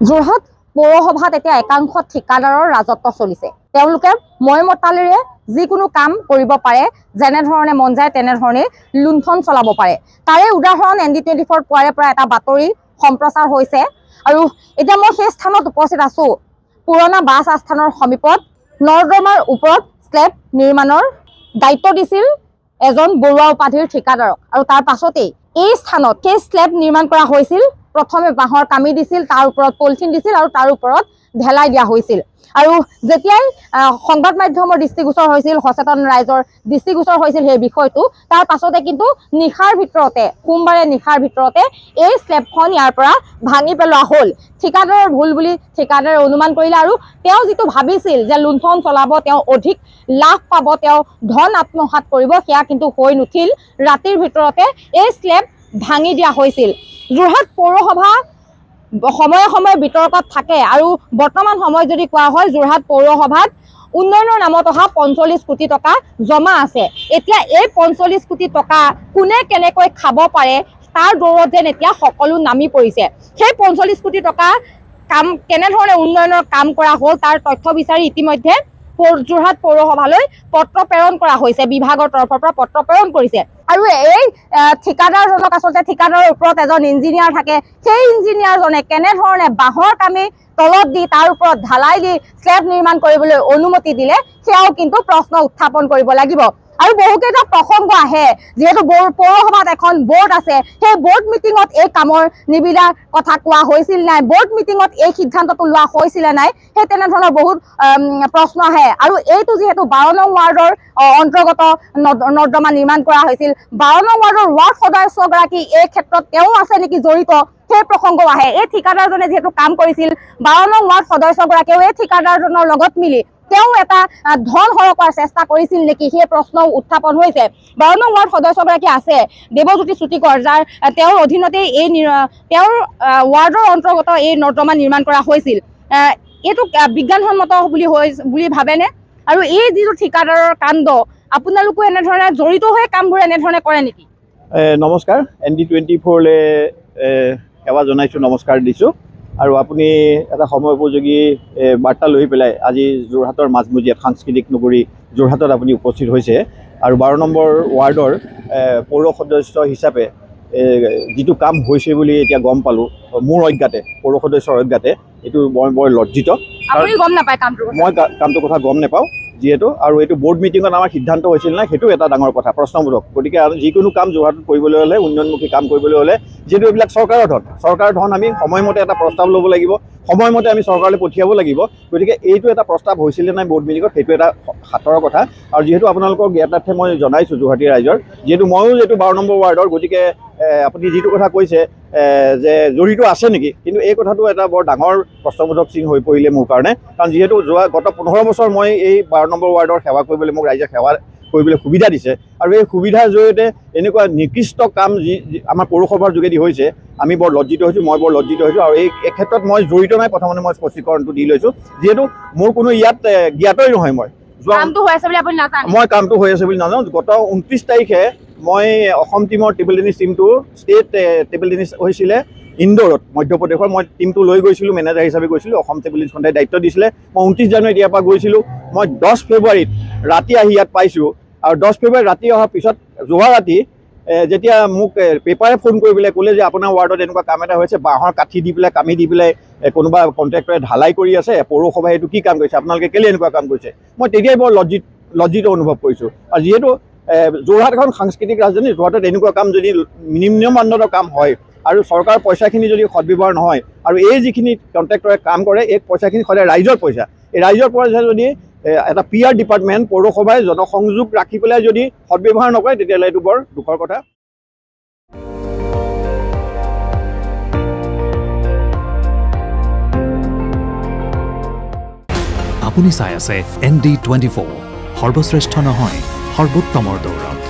যোৰহাট পৌৰসভাত এতিয়া একাংশ ঠিকাদাৰৰ ৰাজত্ব চলিছে। তেওঁলোকে মইমতালিৰে যিকোনো কাম কৰিব পাৰে, যেনেধৰণে মন যায় তেনেধৰণে লুণ্ঠন চলাব পাৰে। তাৰে উদাহৰণ ND24 পোৱাৰে পৰা এটা বাতৰি সম্প্ৰচাৰ হৈছে। আৰু এতিয়া মই সেই স্থানত উপস্থিত আছো, পুৰণা বাছ আস্থানৰ সমীপত। নৰ্দমাৰ ওপৰত স্লেব নিৰ্মাণৰ দায়িত্ব দিছিল এজন বৰুৱা উপাধিৰ ঠিকাদাৰক, আৰু তাৰ পাছতেই এই স্থানত সেই স্লেব নিৰ্মাণ কৰা হৈছিল। প্ৰথমে বাঁহৰ কামি দিছিল, তাৰ ওপৰত পলিথিন দিছিল আৰু তাৰ ওপৰত ঢেলাই দিয়া হৈছিল। আৰু যেতিয়াই সংবাদ মাধ্যমৰ দৃষ্টিগোচৰ হৈছিল, সচেতন ৰাইজৰ দৃষ্টিগোচৰ হৈছিল সেই বিষয়টো, তাৰ পাছতে কিন্তু নিশাৰ ভিতৰতে, সোমবাৰে নিশাৰ ভিতৰতে এই স্লেবখন ইয়াৰ পৰা ভাঙি পেলোৱা হ'ল। ঠিকাদাৰৰ ভুল বুলি ঠিকাদাৰে অনুমান কৰিলে, আৰু তেওঁ যিটো ভাবিছিল যে লুণ্ঠন চলাব, তেওঁ অধিক লাভ পাব, তেওঁ ধন আত্মসাৎ কৰিব, সেয়া কিন্তু হৈ নুঠিল। ৰাতিৰ ভিতৰতে এই স্লেব ভাঙি দিয়া হৈছিল। যোৰহাট পৌৰসভা সময়ে সময়ে বিতৰ্কত থাকে, আৰু বৰ্তমান সময়ত যদি কোৱা হয়, যোৰহাট পৌৰসভাত উন্নয়নৰ নামত অহা 45 কোটি টকা জমা আছে। এতিয়া এই 45 কোটি টকা কোনে কেনেকৈ খাব পাৰে তাৰ দৌৰত যেন এতিয়া সকলো নামি পৰিছে। সেই 45 কোটি টকা কাম কেনেধৰণে উন্নয়নৰ কাম কৰা হ'ল তাৰ তথ্য বিচাৰি ইতিমধ্যে যোৰহাট পৌৰসভালৈ পত্ৰ প্ৰেৰণ কৰা হৈছে, বিভাগৰ তৰফৰ পৰা পত্ৰ প্ৰেৰণ কৰিছে। আৰু এই ঠিকাদাৰজনক, আচলতে ঠিকাদাৰৰ ওপৰত এজন ইঞ্জিনিয়াৰ থাকে, সেই ইঞ্জিনিয়াৰজনে কেনেধৰণে বাঁহৰ কামি তলত দি তাৰ ওপৰত ঢালাই দি স্লেব নিৰ্মাণ কৰিবলৈ অনুমতি দিলে, সেয়াও কিন্তু প্ৰশ্ন উত্থাপন কৰিব লাগিব। আৰু বহুকেইটা প্ৰসংগ আহে, যিহেতু পৌৰসভাত এখন বোৰ্ড আছে, সেই বোৰ্ড মিটিঙত এই কামৰ নিবিদাৰ কথা কোৱা হৈছিল নাই, বোৰ্ড মিটিঙত এই সিদ্ধান্তটো লোৱা হৈছিলে নাই, সেই তেনেধৰণৰ বহুত প্ৰশ্ন আহে। আৰু এইটো যিহেতু 12 নং ৱাৰ্ডৰ অন্তৰ্গত নৰ্দমা নিৰ্মাণ কৰা হৈছিল, 12 নং ৱাৰ্ডৰ ৱাৰ্ড সদস্যগৰাকী এই ক্ষেত্ৰত তেওঁ আছে নেকি জড়িত, সেই প্ৰসংগও আহে। এই ঠিকাদাৰজনে যিহেতু কাম কৰিছিল, 12 নং ৱাৰ্ড সদস্যগৰাকীয়েও এই ঠিকাদাৰজনৰ লগত মিলি তেওঁ এটা ধন সৰকাৰ চেষ্টা কৰিছিল নেকি, সেই প্ৰশ্নও উত্থাপন হৈছে। 12 নং ৱাৰ্ড সদস্যগৰাকী আছে দেৱজ্যোতি চুটিকৰ, যাৰ তেওঁৰ অধীনতেই এই তেওঁৰ ৱাৰ্ডৰ অন্তৰ্গত এই নৰ্দমা নিৰ্মাণ কৰা হৈছিল। এইটো বিজ্ঞানসন্মত বুলি ভাবেনে? আৰু এই যিটো ঠিকাদাৰৰ কাণ্ড, আপোনালোকো এনেধৰণে জড়িত হৈ কামবোৰ এনেধৰণে কৰে নেকি? নমস্কাৰ, ND24লৈ সেৱা জনাইছোঁ, নমস্কাৰ দিছোঁ। আৰু আপুনি এটা সময় উপযোগী বাৰ্তা লৈ পেলাই আজি যোৰহাটৰ মাজমজিয়াত সাংস্কৃতিক নগৰী যোৰহাটত আপুনি উপস্থিত হৈছে। আৰু 12 নম্বৰ ৱাৰ্ডৰ পৌৰ সদস্য হিচাপে যিটো কাম হৈছে বুলি এতিয়া গম পালোঁ, মোৰ অজ্ঞাতে, পৌৰ সদস্যৰ অজ্ঞাতে, এইটো মই বৰ লজ্জিত। মই কামটোৰ কথা গম নাপাওঁ যিহেতু, আৰু এইটো বোৰ্ড মিটিঙত আমাৰ সিদ্ধান্ত হৈছিল নাই, সেইটো এটা ডাঙৰ কথা, প্ৰশ্নবোধক। গতিকে যিকোনো কাম যোৰহাটত কৰিবলৈ হ'লে, উন্নয়নমুখী কাম কৰিবলৈ হ'লে, যিহেতু এইবিলাক চৰকাৰৰ ধন আমি সময়মতে এটা প্ৰস্তাৱ ল'ব লাগিব, সময়মতে আমি চৰকাৰলৈ পঠিয়াব লাগিব। গতিকে এইটো এটা প্ৰস্তাৱ হৈছিলে নাই বোৰ্ড মিটিঙত, সেইটো এটা হাতৰ কথা। আৰু যিহেতু আপোনালোকৰ জ্ঞাতাৰ্থে মই জনাইছোঁ গুৱাহাটী ৰাইজৰ, যিহেতু ময়ো যিহেতু 12 নম্বৰ ৱাৰ্ডৰ, গতিকে আপুনি যিটো কথা কৈছে যে জড়িত আছে নেকি, কিন্তু এই কথাটো এটা বৰ ডাঙৰ প্ৰশ্নবোধক চিন হৈ পৰিলে মোৰ কাৰণে। কাৰণ যিহেতু গত 15 বছৰ মই এই 12 নম্বৰ ৱাৰ্ডৰ সেৱা কৰিবলৈ, মোক ৰাইজে সেৱা কৰিবলৈ সুবিধা দিছে। আৰু এই সুবিধাৰ জৰিয়তে এনেকুৱা নিকৃষ্ট কাম যি আমাৰ পৌৰসভাৰ যোগেদি হৈছে, আমি বৰ লজ্জিত হৈছোঁ, মই বৰ লজ্জিত হৈছোঁ। আৰু এই ক্ষেত্ৰত মই জড়িত নাই, প্ৰথমতে মই স্পষ্টীকৰণটো দি লৈছোঁ, যিহেতু মোৰ কোনো ইয়াত জ্ঞাতই নহয়। মই কামটো হৈ আছে বুলি নাজানো। গত 29 তাৰিখে মই অসম টিমৰ টেবল টেনিছ টিমটো, ষ্টেট টেবল টেনিছ হৈছিলে ইন্দোৰত, মধ্যপ্ৰদেশৰ। মই টিমটো লৈ গৈছিলোঁ, মেনেজাৰ হিচাপে গৈছিলোঁ, অসম টেবল টেনিছ সন্থাই দায়িত্ব দিছিলে। মই 29 জানুৱাৰীত ইয়াৰ পৰা গৈছিলোঁ। মই 10 ফেব্ৰুৱাৰীত ৰাতি আহি ইয়াত পাইছোঁ। আৰু 10 ফেব্ৰুৱাৰীত ৰাতি অহাৰ পিছত যোৱা ৰাতি যেতিয়া মোক পেপাৰে ফোন কৰি পেলাই ক'লে যে আপোনাৰ ৱাৰ্ডত এনেকুৱা কাম এটা হৈছে, বাঁহৰ কাঠি দি পেলাই, কামি দি পেলাই কোনোবা কণ্ট্ৰেক্টৰে ঢালাই কৰি আছে, পৌৰসভাই এইটো কি কাম কৰিছে, আপোনালোকে কেলৈ এনেকুৱা কাম কৰিছে। মই তেতিয়াই বৰ লজ্জিত অনুভৱ কৰিছোঁ। আৰু যিহেতু যোৰহাট এখন সাংস্কৃতিক ৰাজধানী, যোৰহাটত এনেকুৱা কাম যদি নিম্ন মানদণ্ডৰ কাম হয়, আৰু চৰকাৰৰ পইচাখিনি যদি সদব্যৱহাৰ নহয়, আৰু এই যিখিনি কণ্ট্ৰেক্টৰে কাম কৰে, এই পইচাখিনি সদায় ৰাইজৰ পইচা, এই ৰাইজৰ পইচা যদি এটা PR ডিপাৰ্টমেণ্ট, পৌৰসভাই জনসংযোগ ৰাখি পেলাই যদি সদব্যৱহাৰ নকৰে, তেতিয়াহ'লে এইটো বৰ দুখৰ কথা। আপুনি চাই আছে ND24, সৰ্বশ্ৰেষ্ঠ নহয়, সৰ্বোত্তমৰ দৌৰত।